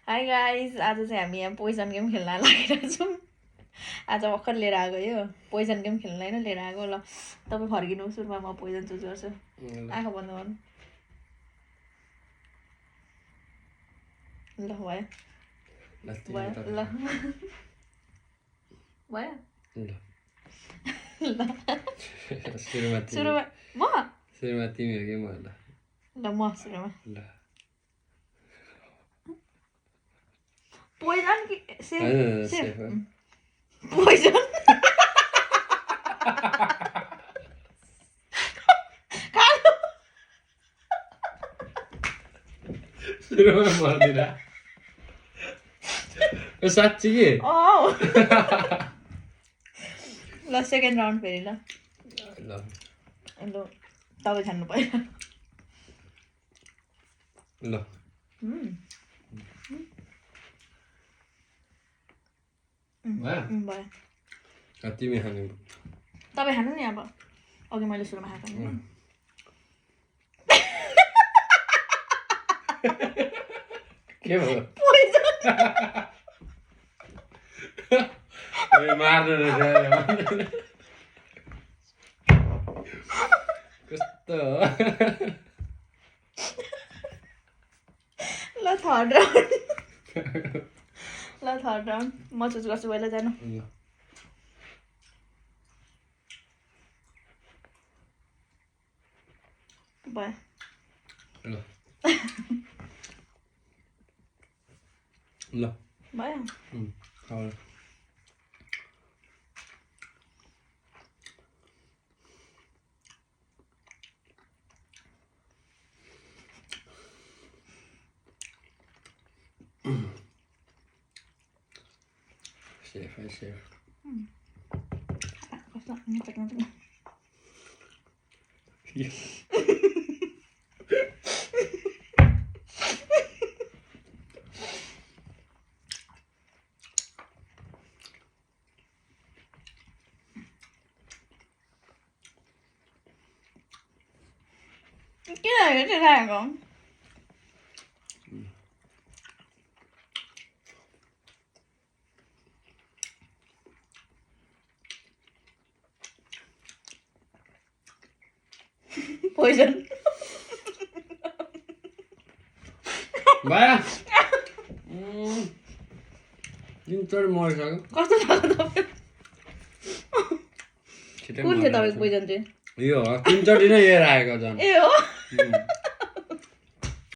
High guys, आज चाहिँ हामी यहाँ पोइजन गेम खेल्न लागिरहेको छौँ। आज भर्खर लिएर आएको यो पोइजन गेम खेल्नलाई नै लिएर आएको। ल तपाईँ फर्किनु, सुरुमा म पोइजन चुज गर्छु। आँखा बन्द गर्नु। ल भयो भयो ल भयो ल सुरुमा म सुरुमा तिमी हो कि म ल म सुरुमा ल पोइजन कि सेफ पोइजन सुरुमा मर्दिन साँच्ची कि ल सेकेन्ड राउन्ड फेरि ल ल ल तपाईँ छान्नु पर्यो ल भयो तिमी खानु तपाईँ खानु नि अब अघि मैले सुरुमा खाएको नि के भयो पोइजन मार्नु रहेछ कस्तो ल थर्ड राउन्ड ल थर्ड राउन्ड म चुज गर्छु पहिला जानु भयो ल ल भयो खाऊ सेफ है सेफ किन त्यो खाएको पोइजन भयो तिनचोटि मरिसक्यो कस्तो लाग्यो तपाईँ छिटै कुन थियो तपाईँको पोइजन चाहिँ यो हो तिनचोटि नै लिएर आएको झन् ए हो